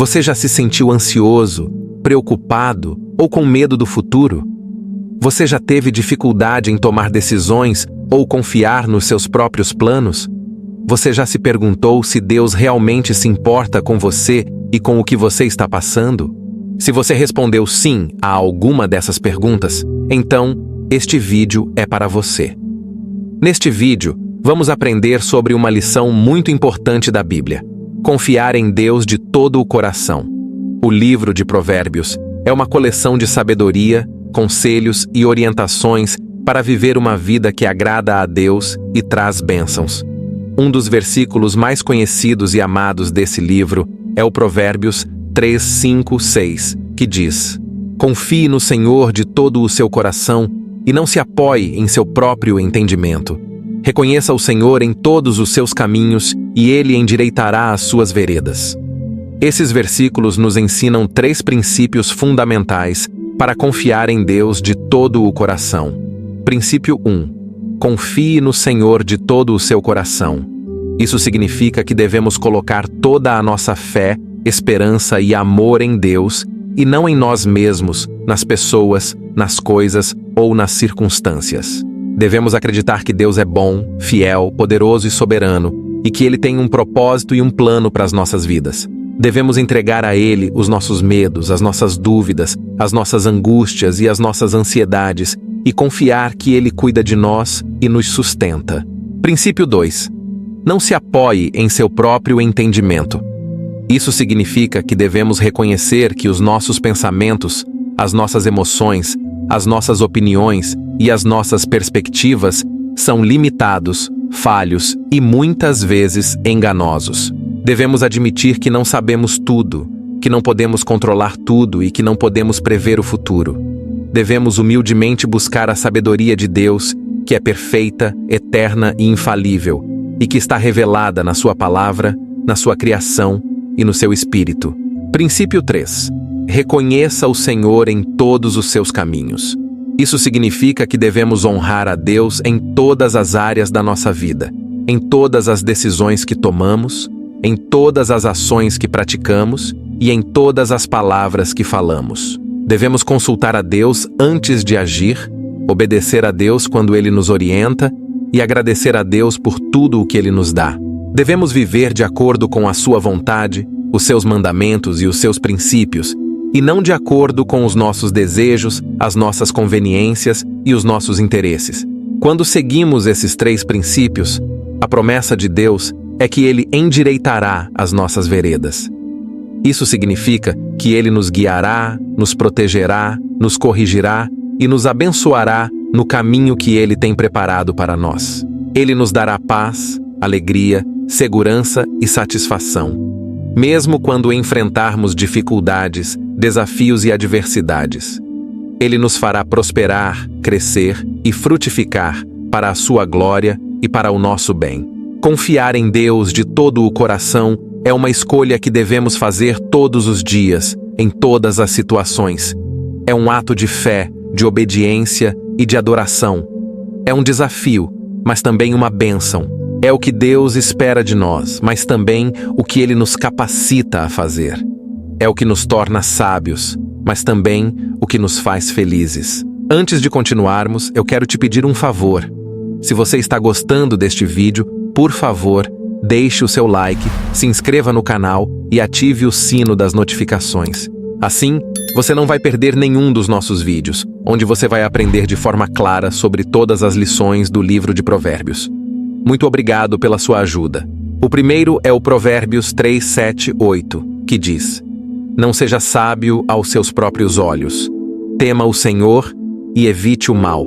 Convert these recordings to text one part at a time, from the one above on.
Você já se sentiu ansioso, preocupado ou com medo do futuro? Você já teve dificuldade em tomar decisões ou confiar nos seus próprios planos? Você já se perguntou se Deus realmente se importa com você e com o que você está passando? Se você respondeu sim a alguma dessas perguntas, então este vídeo é para você. Neste vídeo, vamos aprender sobre uma lição muito importante da Bíblia: confiar em Deus de todo o coração. O livro de Provérbios é uma coleção de sabedoria, conselhos e orientações para viver uma vida que agrada a Deus e traz bênçãos. Um dos versículos mais conhecidos e amados desse livro é o Provérbios 3, 5, 6, que diz: confie no Senhor de todo o seu coração e não se apoie em seu próprio entendimento. Reconheça o Senhor em todos os seus caminhos e Ele endireitará as suas veredas. Esses versículos nos ensinam 3 princípios fundamentais para confiar em Deus de todo o coração. Princípio 1. Confie no Senhor de todo o seu coração. Isso significa que devemos colocar toda a nossa fé, esperança e amor em Deus e não em nós mesmos, nas pessoas, nas coisas ou nas circunstâncias. Devemos acreditar que Deus é bom, fiel, poderoso e soberano e que Ele tem um propósito e um plano para as nossas vidas. Devemos entregar a Ele os nossos medos, as nossas dúvidas, as nossas angústias e as nossas ansiedades e confiar que Ele cuida de nós e nos sustenta. Princípio 2. Não se apoie em seu próprio entendimento. Isso significa que devemos reconhecer que os nossos pensamentos, as nossas emoções, as nossas opiniões e as nossas perspectivas são limitados, falhos e muitas vezes enganosos. Devemos admitir que não sabemos tudo, que não podemos controlar tudo e que não podemos prever o futuro. Devemos humildemente buscar a sabedoria de Deus, que é perfeita, eterna e infalível, e que está revelada na sua palavra, na sua criação e no seu espírito. Princípio 3. Reconheça o Senhor em todos os seus caminhos. Isso significa que devemos honrar a Deus em todas as áreas da nossa vida, em todas as decisões que tomamos, em todas as ações que praticamos e em todas as palavras que falamos. Devemos consultar a Deus antes de agir, obedecer a Deus quando Ele nos orienta e agradecer a Deus por tudo o que Ele nos dá. Devemos viver de acordo com a sua vontade, os seus mandamentos e os seus princípios, e não de acordo com os nossos desejos, as nossas conveniências e os nossos interesses. Quando seguimos esses 3 princípios, a promessa de Deus é que Ele endireitará as nossas veredas. Isso significa que Ele nos guiará, nos protegerá, nos corrigirá e nos abençoará no caminho que Ele tem preparado para nós. Ele nos dará paz, alegria, segurança e satisfação, mesmo quando enfrentarmos dificuldades, desafios e adversidades. Ele nos fará prosperar, crescer e frutificar para a sua glória e para o nosso bem. Confiar em Deus de todo o coração é uma escolha que devemos fazer todos os dias, em todas as situações. É um ato de fé, de obediência e de adoração. É um desafio, mas também uma bênção. É o que Deus espera de nós, mas também o que Ele nos capacita a fazer. É o que nos torna sábios, mas também o que nos faz felizes. Antes de continuarmos, eu quero te pedir um favor. Se você está gostando deste vídeo, por favor, deixe o seu like, se inscreva no canal e ative o sino das notificações. Assim, você não vai perder nenhum dos nossos vídeos, onde você vai aprender de forma clara sobre todas as lições do livro de Provérbios. Muito obrigado pela sua ajuda. O primeiro é o Provérbios 3, 7, 8, que diz: não seja sábio aos seus próprios olhos. Tema o Senhor e evite o mal.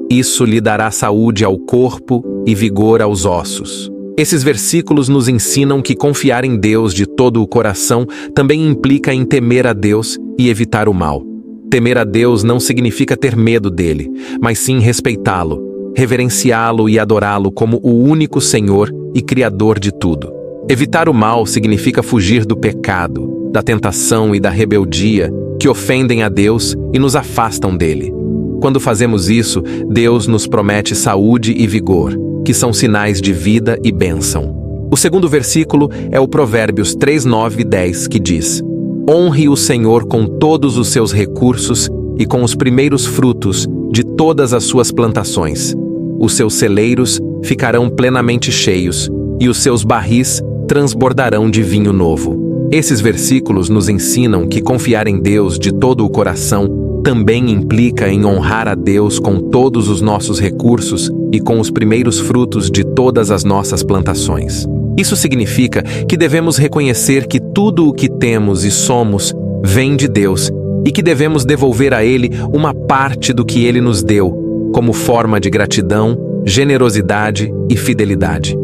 Isso lhe dará saúde ao corpo e vigor aos ossos. Esses versículos nos ensinam que confiar em Deus de todo o coração também implica em temer a Deus e evitar o mal. Temer a Deus não significa ter medo dele, mas sim respeitá-lo, reverenciá-lo e adorá-lo como o único Senhor e Criador de tudo. Evitar o mal significa fugir do pecado, da tentação e da rebeldia que ofendem a Deus e nos afastam dele. Quando fazemos isso, Deus nos promete saúde e vigor, que são sinais de vida e bênção. O segundo versículo é o Provérbios 3, 9 e 10, que diz: Honre o Senhor com todos os seus recursos e com os primeiros frutos de todas as suas plantações. Os seus celeiros ficarão plenamente cheios e os seus barris transbordarão de vinho novo. Esses versículos nos ensinam que confiar em Deus de todo o coração também implica em honrar a Deus com todos os nossos recursos e com os primeiros frutos de todas as nossas plantações. Isso significa que devemos reconhecer que tudo o que temos e somos vem de Deus e que devemos devolver a Ele uma parte do que Ele nos deu, como forma de gratidão, generosidade e fidelidade.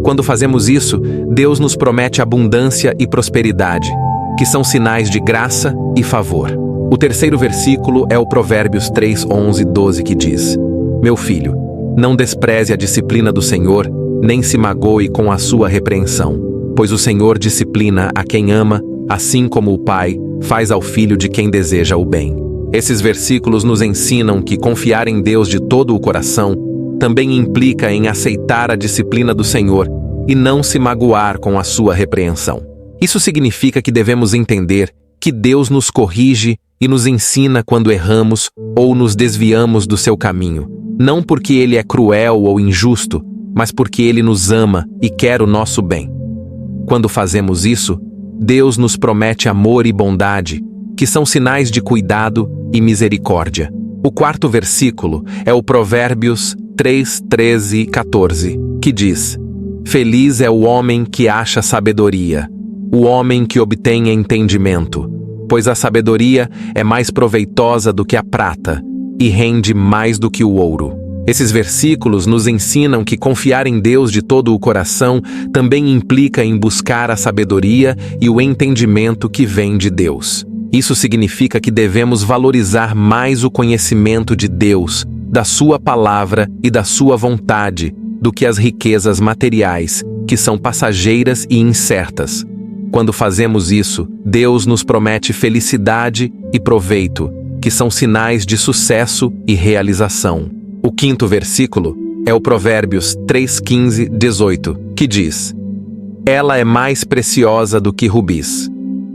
Quando fazemos isso, Deus nos promete abundância e prosperidade, que são sinais de graça e favor. O terceiro versículo é o Provérbios 3, 11 e 12, que diz: Meu filho, não despreze a disciplina do Senhor, nem se magoe com a sua repreensão, pois o Senhor disciplina a quem ama, assim como o pai faz ao filho de quem deseja o bem. Esses versículos nos ensinam que confiar em Deus de todo o coração também implica em aceitar a disciplina do Senhor e não se magoar com a sua repreensão. Isso significa que devemos entender que Deus nos corrige e nos ensina quando erramos ou nos desviamos do seu caminho, não porque Ele é cruel ou injusto, mas porque Ele nos ama e quer o nosso bem. Quando fazemos isso, Deus nos promete amor e bondade, que são sinais de cuidado e misericórdia. O quarto versículo é o Provérbios 3, 13 e 14, que diz: Feliz é o homem que acha sabedoria, o homem que obtém entendimento, pois a sabedoria é mais proveitosa do que a prata e rende mais do que o ouro. Esses versículos nos ensinam que confiar em Deus de todo o coração também implica em buscar a sabedoria e o entendimento que vem de Deus. Isso significa que devemos valorizar mais o conhecimento de Deus, da sua palavra e da sua vontade, do que as riquezas materiais, que são passageiras e incertas. Quando fazemos isso, Deus nos promete felicidade e proveito, que são sinais de sucesso e realização. O quinto versículo é o Provérbios 3, 15, 18, que diz: Ela é mais preciosa do que rubis.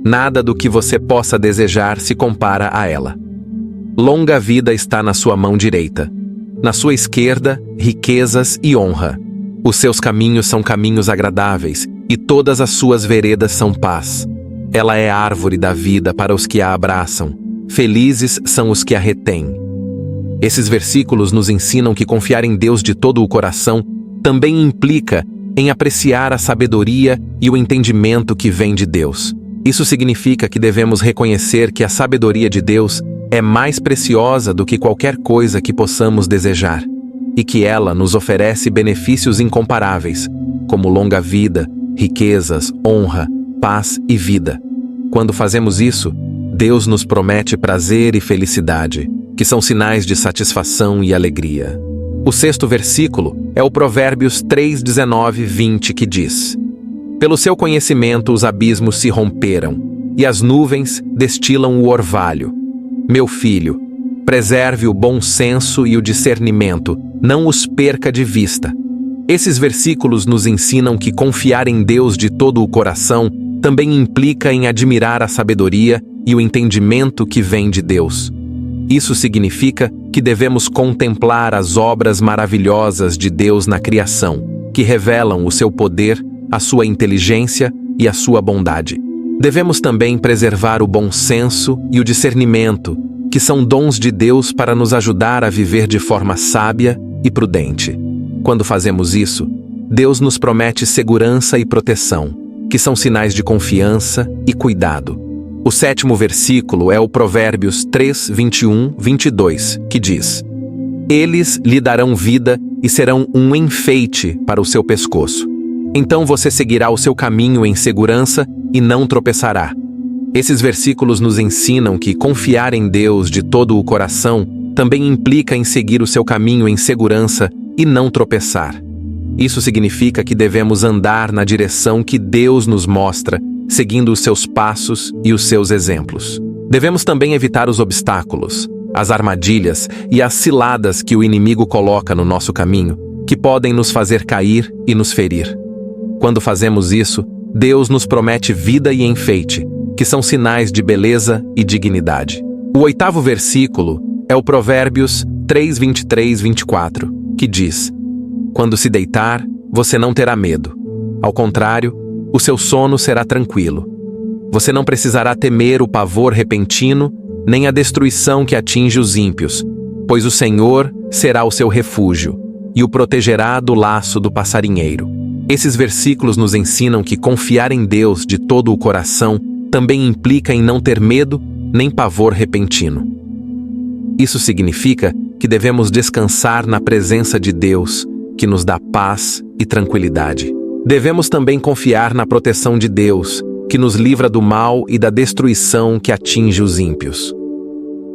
Nada do que você possa desejar se compara a ela. Longa vida está na sua mão direita. Na sua esquerda, riquezas e honra. Os seus caminhos são caminhos agradáveis, e todas as suas veredas são paz. Ela é a árvore da vida para os que a abraçam. Felizes são os que a retêm. Esses versículos nos ensinam que confiar em Deus de todo o coração também implica em apreciar a sabedoria e o entendimento que vem de Deus. Isso significa que devemos reconhecer que a sabedoria de Deus é mais preciosa do que qualquer coisa que possamos desejar, e que ela nos oferece benefícios incomparáveis, como longa vida, riquezas, honra, paz e vida. Quando fazemos isso, Deus nos promete prazer e felicidade, que são sinais de satisfação e alegria. O sexto versículo é o Provérbios 3, 19, 20, que diz: Pelo seu conhecimento os abismos se romperam, e as nuvens destilam o orvalho. Meu filho, preserve o bom senso e o discernimento, não os perca de vista. Esses versículos nos ensinam que confiar em Deus de todo o coração também implica em admirar a sabedoria e o entendimento que vem de Deus. Isso significa que devemos contemplar as obras maravilhosas de Deus na criação, que revelam o seu poder, a sua inteligência e a sua bondade. Devemos também preservar o bom senso e o discernimento, que são dons de Deus para nos ajudar a viver de forma sábia e prudente. Quando fazemos isso, Deus nos promete segurança e proteção, que são sinais de confiança e cuidado. O sétimo versículo é o Provérbios 3, 21, 22, que diz: Eles lhe darão vida e serão um enfeite para o seu pescoço. Então você seguirá o seu caminho em segurança e não tropeçará. Esses versículos nos ensinam que confiar em Deus de todo o coração também implica em seguir o seu caminho em segurança e não tropeçar. Isso significa que devemos andar na direção que Deus nos mostra, seguindo os seus passos e os seus exemplos. Devemos também evitar os obstáculos, as armadilhas e as ciladas que o inimigo coloca no nosso caminho, que podem nos fazer cair e nos ferir. Quando fazemos isso, Deus nos promete vida e enfeite, que são sinais de beleza e dignidade. O 8º versículo é o Provérbios 3, 23, 24, que diz: Quando se deitar, você não terá medo. Ao contrário, o seu sono será tranquilo. Você não precisará temer o pavor repentino, nem a destruição que atinge os ímpios, pois o Senhor será o seu refúgio e o protegerá do laço do passarinheiro. Esses versículos nos ensinam que confiar em Deus de todo o coração também implica em não ter medo nem pavor repentino. Isso significa que devemos descansar na presença de Deus, que nos dá paz e tranquilidade. Devemos também confiar na proteção de Deus, que nos livra do mal e da destruição que atinge os ímpios.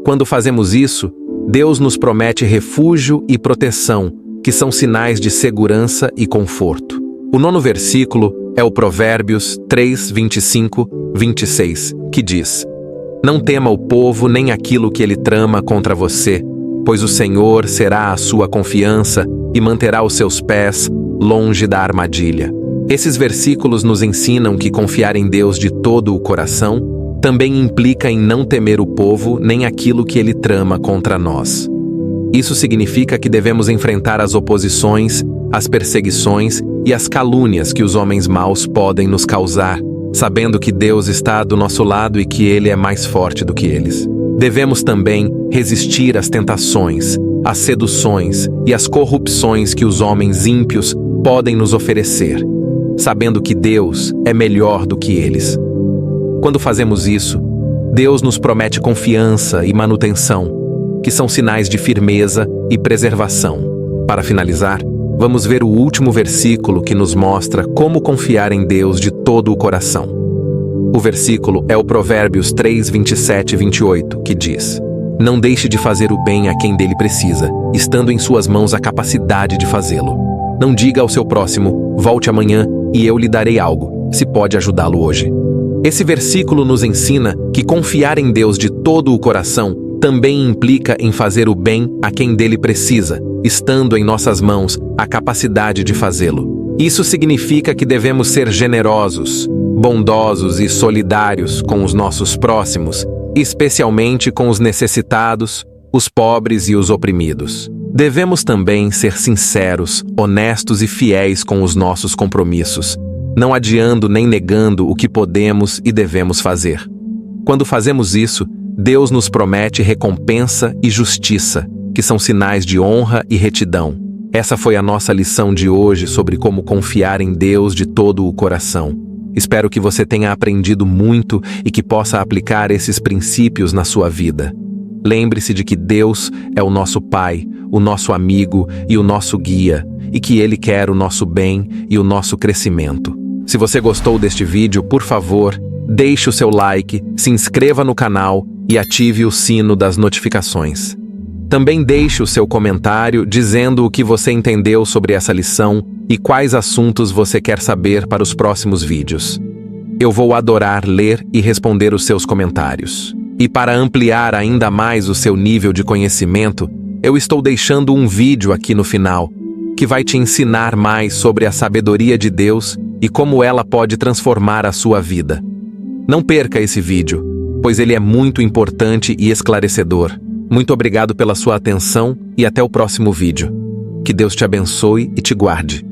Quando fazemos isso, Deus nos promete refúgio e proteção, que são sinais de segurança e conforto. O 9º versículo é o Provérbios 3, 25, 26, que diz: Não tema o povo nem aquilo que ele trama contra você, pois o Senhor será a sua confiança e manterá os seus pés longe da armadilha. Esses versículos nos ensinam que confiar em Deus de todo o coração também implica em não temer o povo nem aquilo que ele trama contra nós. Isso significa que devemos enfrentar as oposições, as perseguições e as calúnias que os homens maus podem nos causar, sabendo que Deus está do nosso lado e que Ele é mais forte do que eles. Devemos também resistir às tentações, às seduções e às corrupções que os homens ímpios podem nos oferecer, sabendo que Deus é melhor do que eles. Quando fazemos isso, Deus nos promete confiança e manutenção, que são sinais de firmeza e preservação. Para finalizar, vamos ver o último versículo que nos mostra como confiar em Deus de todo o coração. O versículo é o Provérbios 3, 27 e 28, que diz: Não deixe de fazer o bem a quem dele precisa, estando em suas mãos a capacidade de fazê-lo. Não diga ao seu próximo: volte amanhã e eu lhe darei algo, se pode ajudá-lo hoje. Esse versículo nos ensina que confiar em Deus de todo o coração também implica em fazer o bem a quem dele precisa, estando em nossas mãos a capacidade de fazê-lo. Isso significa que devemos ser generosos, bondosos e solidários com os nossos próximos, especialmente com os necessitados, os pobres e os oprimidos. Devemos também ser sinceros, honestos e fiéis com os nossos compromissos, não adiando nem negando o que podemos e devemos fazer. Quando fazemos isso, Deus nos promete recompensa e justiça, que são sinais de honra e retidão. Essa foi a nossa lição de hoje sobre como confiar em Deus de todo o coração. Espero que você tenha aprendido muito e que possa aplicar esses princípios na sua vida. Lembre-se de que Deus é o nosso Pai, o nosso amigo e o nosso guia, e que Ele quer o nosso bem e o nosso crescimento. Se você gostou deste vídeo, por favor, deixe o seu like, se inscreva no canal e ative o sino das notificações. Também deixe o seu comentário dizendo o que você entendeu sobre essa lição e quais assuntos você quer saber para os próximos vídeos. Eu vou adorar ler e responder os seus comentários. E para ampliar ainda mais o seu nível de conhecimento, eu estou deixando um vídeo aqui no final, que vai te ensinar mais sobre a sabedoria de Deus e como ela pode transformar a sua vida. Não perca esse vídeo, pois ele é muito importante e esclarecedor. Muito obrigado pela sua atenção e até o próximo vídeo. Que Deus te abençoe e te guarde.